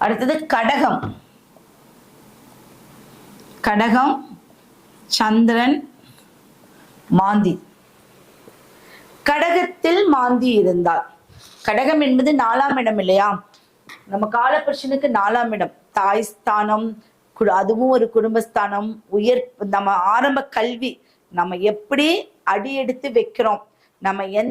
அடுத்தது கடகம். கடகம் சந்திரன் மாந்தி. கடகத்தில் மாந்தி இருந்தால், கடகம் என்பது 4ஆம் இடம் இல்லையா? நம்ம காலபுருஷனுக்கு 4ஆம் இடம் தாய் ஸ்தானம், அதுவும் ஒரு குடும்பஸ்தானம். நம்ம ஆரம்ப கல்வி, நம்ம எப்படி அடி எடுத்து வைக்கிறோம், நம்ம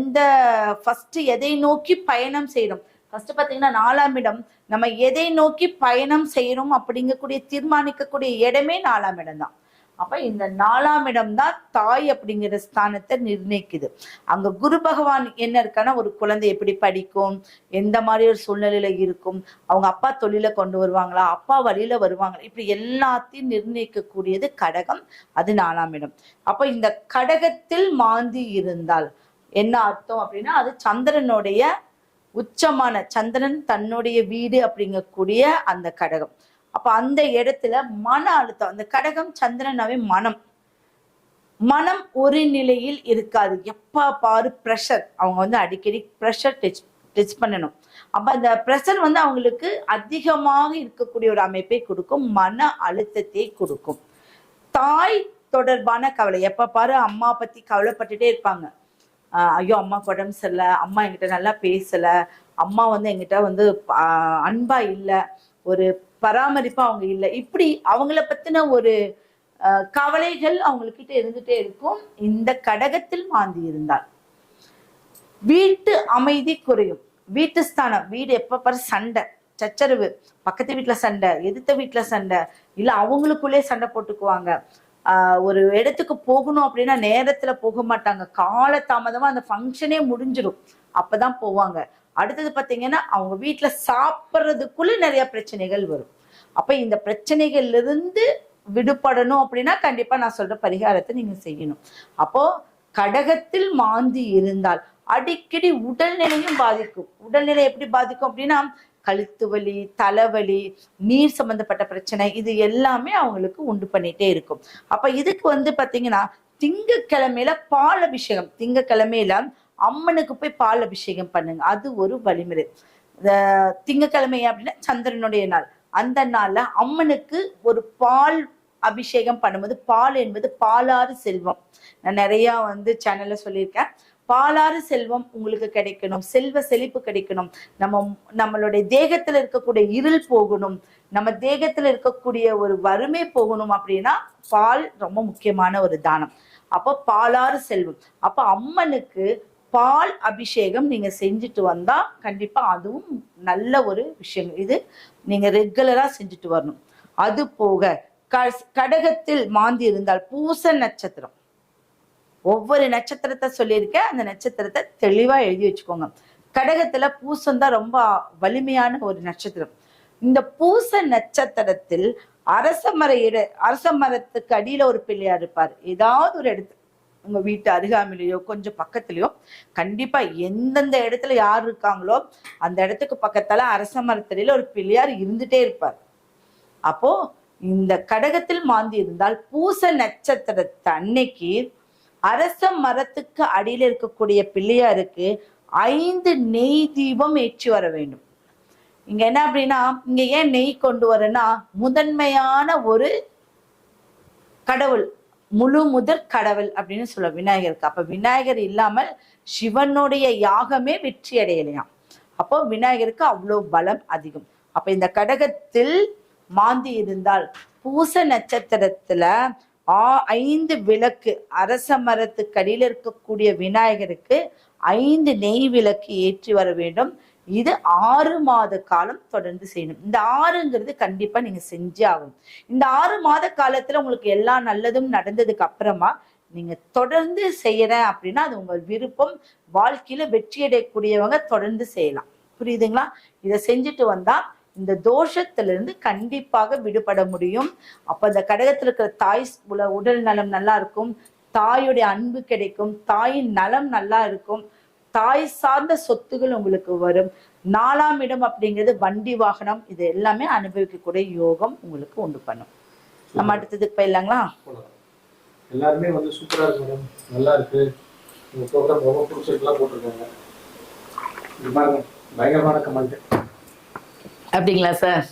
ஃபர்ஸ்ட் எதை நோக்கி பயணம் செய்யறோம். ஃபர்ஸ்ட் பாத்தீங்கன்னா 4ஆம் இடம், நம்ம எதை நோக்கி பயணம் செய்யறோம் அப்படிங்கக்கூடிய தீர்மானிக்கக்கூடிய இடமே 4ஆம் இடம் தான். அப்ப இந்த 4ஆம் இடம் தான் தாய் அப்படிங்கிற ஸ்தானத்தை நிர்ணயிக்குது. அங்க குரு பகவான் என்ன இருக்கான்னா, ஒரு குழந்தை எப்படி படிக்கும், எந்த மாதிரி ஒரு சூழ்நிலையில இருக்கும், அவங்க அப்பா தொழில கொண்டு வருவாங்களா, அப்பா வழியில வருவாங்களா, இப்படி எல்லாத்தையும் நிர்ணயிக்கக்கூடியது கடகம். அது 4ஆம் இடம். அப்ப இந்த கடகத்தில் மாந்தி இருந்தால் என்ன அர்த்தம் அப்படின்னா, அது சந்திரனுடைய உச்சமான, சந்திரன் தன்னுடைய வீடு அப்படிங்கக்கூடிய அந்த கடகம். அப்ப அந்த இடத்துல மன அழுத்தம், அந்த கடகம் சந்திரனாவே மனம் ஒரு நிலையில் இருக்காது. எப்ப பாரு ப்ரெஷர், அவங்க அடிக்கடி ப்ரெஷர் டச் பண்ணணும். அப்ப அந்த ப்ரெஷர் அவங்களுக்கு அதிகமாக இருக்கக்கூடிய ஒரு அமைப்பை கொடுக்கும், மன அழுத்தத்தை கொடுக்கும். தாய் தொடர்பான கவலை, எப்ப பாரு அம்மா பத்தி கவலைப்பட்டுட்டே இருப்பாங்க. ஐயோ அம்மாக்கு உடம்பு சரியில்லை, அம்மா என்கிட்ட நல்லா பேசல, அம்மா என்கிட்ட அன்பா இல்லை, ஒரு பராமரிப்பா அவங்க இல்லை, இப்படி அவங்கள பத்தின ஒரு கவலைகள் அவங்கக்கிட்ட இருந்துட்டே இருக்கும். இந்த கடகத்தில் மாந்தி இருந்தால் வீட்டு அமைதி குறையும். வீட்டு ஸ்தானம், வீடு எப்ப பாரு சண்டை சச்சரவு, பக்கத்து வீட்டுல சண்டை, எதிர்த்த வீட்டுல சண்டை, இல்ல அவங்களுக்குள்ளே சண்டை போட்டுக்குவாங்க. ஒரு இடத்துக்கு போகணும் அப்படின்னா நேரத்துல போக மாட்டாங்க, கால தாமதமா அந்த ஃபங்க்ஷனே முடிஞ்சிடும், அப்பதான் போவாங்க. அடுத்தது பாத்தீங்கன்னா அவங்க வீட்டுல சாப்பிட்றதுக்குள்ள நிறைய பிரச்சனைகள் வரும். அப்ப இந்த பிரச்சனைகள்ல இருந்து விடுபடணும் அப்படின்னா கண்டிப்பா நான் சொல்ற பரிகாரத்தை நீங்க செய்யணும். அப்போ கடகத்தில் மாந்தி இருந்தால் அடிக்கடி உடல்நிலையும் பாதிக்கும். உடல்நிலை எப்படி பாதிக்கும் அப்படின்னா, கழுத்து வலி, தலைவலி, நீர் சம்பந்தப்பட்ட பிரச்சனை, இது எல்லாமே அவங்களுக்கு உண்டு பண்ணிட்டே இருக்கும். அப்ப இதுக்கு பாத்தீங்கன்னா திங்கக்கிழமையில பால் அபிஷேகம், திங்கக்கிழமையில அம்மனுக்கு போய் பால் அபிஷேகம் பண்ணுங்க, அது ஒரு வழிமுறை. திங்கக்கிழமை அப்படின்னா சந்திரனுடைய நாள், அந்த நாள்ல அம்மனுக்கு ஒரு பால் அபிஷேகம் பண்ணும்போது, பால் என்பது பாலாறு செல்வம். நான் நிறைய சேனல்ல சொல்லியிருக்கேன். பாலாறு செல்வம் உங்களுக்கு கிடைக்கணும், செல்வ செழிப்பு கிடைக்கணும், நம்மளுடைய தேகத்துல இருக்கக்கூடிய இருள் போகணும், நம்ம தேகத்துல இருக்கக்கூடிய ஒரு வறுமை போகணும் அப்படின்னா பால் ரொம்ப முக்கியமான ஒரு தானம். அப்போ பாலாறு செல்வம். அப்ப அம்மனுக்கு பால் அபிஷேகம் நீங்க செஞ்சுட்டு வந்தா கண்டிப்பா அதுவும் நல்ல ஒரு விஷயம். இது நீங்க ரெகுலரா செஞ்சுட்டு வரணும். அது போக கடகத்தில் மாந்தி இருந்தால் பூச நட்சத்திரம், ஒவ்வொரு நட்சத்திரத்தை சொல்லியிருக்கேன், அந்த நட்சத்திரத்தை தெளிவா எழுதி வச்சுக்கோங்க. கடகத்துல பூசம் தான் ரொம்ப வலிமையான ஒரு நட்சத்திரம். இந்த பூச நட்சத்திரத்தில் அரச மரத்துக்கு அடியில ஒரு பிள்ளையார் இருப்பார். ஏதாவது ஒரு இடத்துல, உங்க வீட்டு அருகாமையிலையோ கொஞ்சம் பக்கத்துலயோ, கண்டிப்பா எந்தெந்த இடத்துல யார் இருக்காங்களோ அந்த இடத்துக்கு பக்கத்தால அரச மரத்தடியில ஒரு பிள்ளையார் இருந்துட்டே இருப்பார். அப்போ இந்த கடகத்தில் மாந்தி இருந்தால் பூச நட்சத்திரத்தை அன்னைக்கு அரச மரத்துக்கு அடியில இருக்கக்கூடிய பிள்ளையாருக்கு 5 நெய் தீபம் ஏற்றி வர வேண்டும். இங்க என்ன அப்படின்னா, இங்க ஏன் நெய் கொண்டு வரேன்னா, முதன்மையான ஒரு கடவுள், முழு முதற் கடவுள் அப்படின்னு சொல்ல விநாயகருக்கு. அப்ப விநாயகர் இல்லாமல் சிவனுடைய யாகமே வெற்றி அடையலையாம். அப்போ விநாயகருக்கு அவ்வளவு பலம் அதிகம். அப்ப இந்த கடகத்தில் மாந்தி இருந்தால் பூச நட்சத்திரத்துல 5 விளக்கு, அரச மரத்துக்கு அடியில் இருக்கக்கூடிய விநாயகருக்கு 5 நெய் விளக்கு ஏற்றி வர வேண்டும். இது 6 மாத காலம் தொடர்ந்து செய்யணும். இந்த 6ங்கிறது கண்டிப்பா நீங்க செஞ்சே ஆகணும். இந்த 6 மாத காலத்துல உங்களுக்கு எல்லா நல்லதும் நடந்ததுக்கு அப்புறமா நீங்க தொடர்ந்து செய்யறேன் அப்படின்னா அது உங்கள் விருப்பம். வாழ்க்கையில வெற்றி அடையக்கூடியவங்க தொடர்ந்து செய்யலாம். புரியுதுங்களா? இதை செஞ்சுட்டு வந்தா இந்த தோஷத்திலிருந்து கண்டிப்பாக விடுபட முடியும். அப்ப அந்த கடகத்துல இருக்கிற தாய் உடல் நலம் நல்லா இருக்கும், தாயுடைய அன்பு கிடைக்கும், தாயின் நலம் நல்லா இருக்கும், தாய் சார்ந்த சொத்துகள் உங்களுக்கு வரும். 4ஆம் இடம் அப்படிங்கிறது வண்டி வாகனம், இது எல்லாமே அனுபவிக்கக்கூடிய யோகம் உங்களுக்கு உண்டு பண்ணும். நம்ம அடுத்ததுக்கு போயிடலாங்களா? எல்லாருமே சூப்பரா இருக்கு மேடம், நல்லா இருக்கு, உங்க ப்ரோக்ராம் ரொம்ப பிடிச்சிருக்குலாம் போட்டிருக்காங்க. இது பாருங்க, பயங்கரமான கமெண்ட். அப்படிங்களா சார்?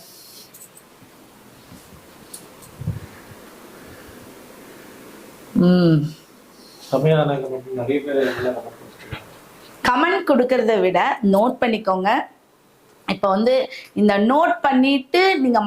செம்மையா தானே கமெண்ட், நிறைய பேர் நல்லா கமெண்ட் பண்ணிருக்காங்க. கமெண்ட் கொடுக்கறத விட நோட் பண்ணிக்கோங்க. இப்போ வந்து இந்த நோட் பண்ணிட்டு நீங்க